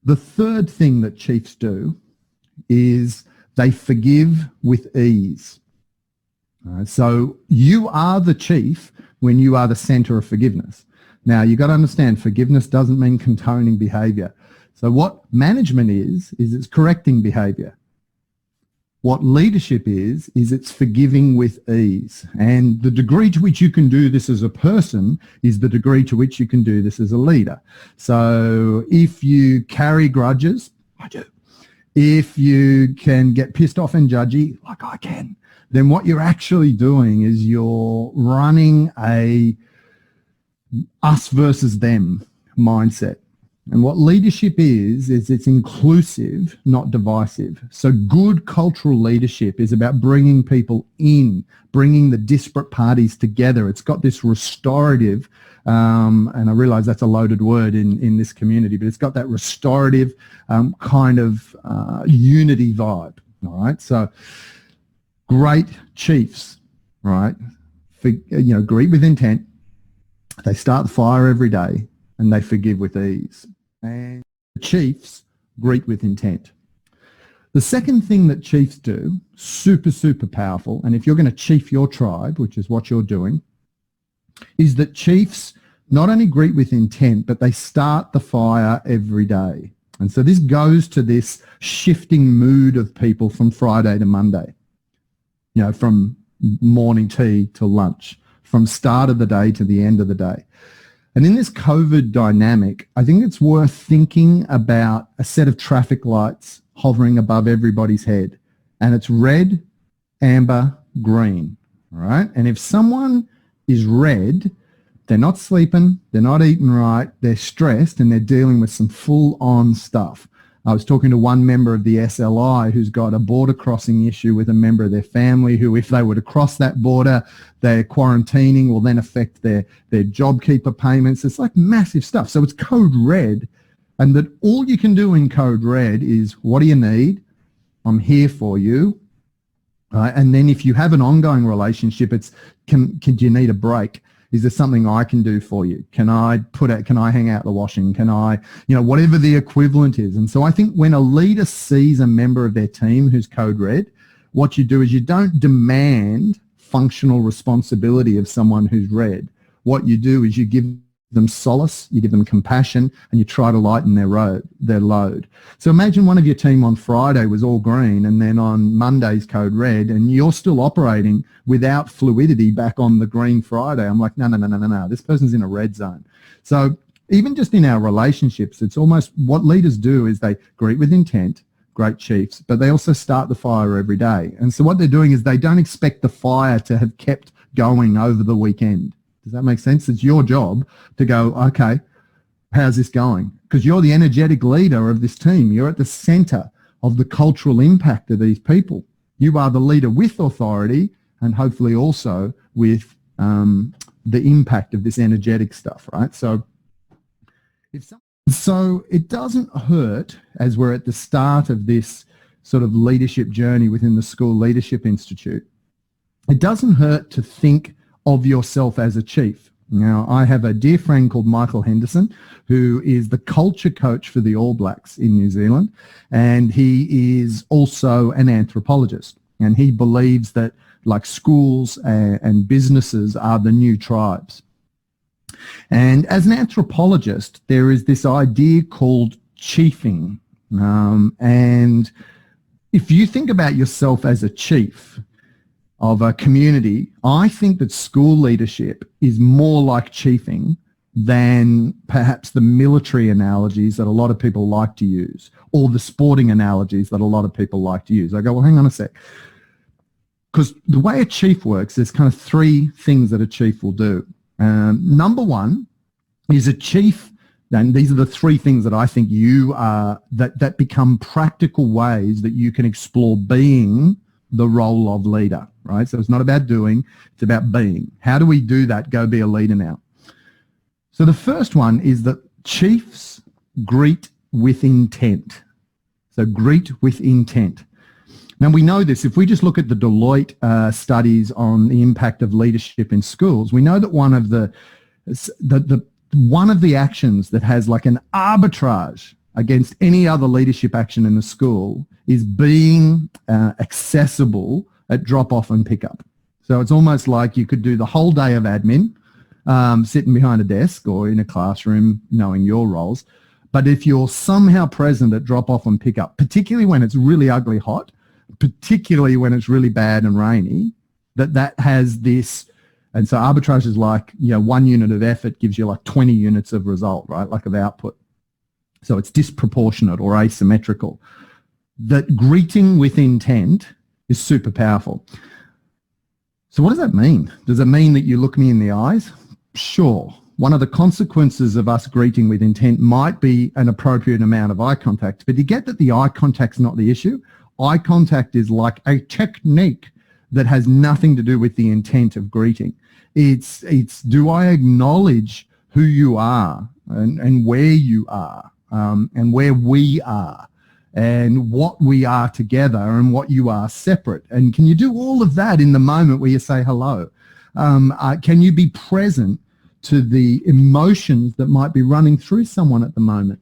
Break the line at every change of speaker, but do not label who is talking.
The third thing that chiefs do is they forgive with ease. So you are the chief when you are the center of forgiveness. Now, you've got to understand, forgiveness doesn't mean condoning behavior. So what management is it's correcting behavior. What leadership is it's forgiving with ease. And the degree to which you can do this as a person is the degree to which you can do this as a leader. So if you carry grudges, I do. If you can get pissed off and judgy, like I can, then what you're actually doing is you're running a us versus them mindset. And what leadership is it's inclusive, not divisive. So good cultural leadership is about bringing people in, bringing the disparate parties together. It's got this restorative, and I realize that's a loaded word in this community, but it's got that restorative kind of unity vibe, all right? So great chiefs, right, greet with intent. They start the fire every day and they forgive with ease. And the chiefs greet with intent. The second thing that chiefs do, super, super powerful, and if you're going to chief your tribe, which is what you're doing, is that chiefs not only greet with intent, but they start the fire every day. And so this goes to this shifting mood of people from Friday to Monday, from morning tea to lunch, from start of the day to the end of the day. And in this COVID dynamic, I think it's worth thinking about a set of traffic lights hovering above everybody's head. And it's red, amber, green, all right? And if someone is red, they're not sleeping, they're not eating right, they're stressed, and they're dealing with some full-on stuff. I was talking to one member of the SLI who's got a border crossing issue with a member of their family who, if they were to cross that border, their quarantining will then affect their JobKeeper payments. It's like massive stuff. So it's code red, and that all you can do in code red is, what do you need? I'm here for you. And then if you have an ongoing relationship, it's, can you need a break? Is there something I can do for you? Can I hang out the washing? Can I, whatever the equivalent is. And so I think when a leader sees a member of their team who's code red, what you do is you don't demand functional responsibility of someone who's red. What you do is you give them solace, you give them compassion, and you try to lighten their load. So imagine one of your team on Friday was all green, and then on Monday's code red, and you're still operating without fluidity back on the green Friday. I'm like, no, this person's in a red zone. So even just in our relationships, it's almost what leaders do is they greet with intent, great chiefs, but they also start the fire every day. And so what they're doing is they don't expect the fire to have kept going over the weekend. Does that make sense? It's your job to go, okay, how's this going? Because you're the energetic leader of this team. You're at the center of the cultural impact of these people. You are the leader with authority and hopefully also with the impact of this energetic stuff, right? So it doesn't hurt, as we're at the start of this sort of leadership journey within the School Leadership Institute, it doesn't hurt to think of yourself as a chief. Now, I have a dear friend called Michael Henderson, who is the culture coach for the All Blacks in New Zealand, and he is also an anthropologist. And he believes that, like, schools and businesses are the new tribes. And as an anthropologist, there is this idea called chiefing. And if you think about yourself as a chief of a community, I think that school leadership is more like chiefing than perhaps the military analogies that a lot of people like to use, or the sporting analogies that a lot of people like to use. I go, well, hang on a sec. Because the way a chief works, there's kind of three things that a chief will do. Number one is a chief, and these are the three things that I think that become practical ways that you can explore being the role of leader, right? So it's not about doing, it's about being. How do we do that? Go be a leader now. So the first one is that chiefs greet with intent. So greet with intent. Now we know this. If we just look at the Deloitte studies on the impact of leadership in schools, we know that one of the actions that has like an arbitrage against any other leadership action in the school is being accessible at drop-off and pick-up. So it's almost like you could do the whole day of admin, sitting behind a desk or in a classroom, knowing your roles. But if you're somehow present at drop-off and pick-up, particularly when it's really ugly hot, particularly when it's really bad and rainy, that has this. And so arbitrage is like, 1 unit of effort gives you like 20 units of result, right? Like of output. So it's disproportionate or asymmetrical. That greeting with intent is super powerful. So what does that mean? Does it mean that you look me in the eyes? Sure. One of the consequences of us greeting with intent might be an appropriate amount of eye contact, but you get that the eye contact's not the issue. Eye contact is like a technique that has nothing to do with the intent of greeting. It's do I acknowledge who you are and where you are and where we are and what we are together and what you are separate. And can you do all of that in the moment where you say hello? Can you be present to the emotions that might be running through someone at the moment?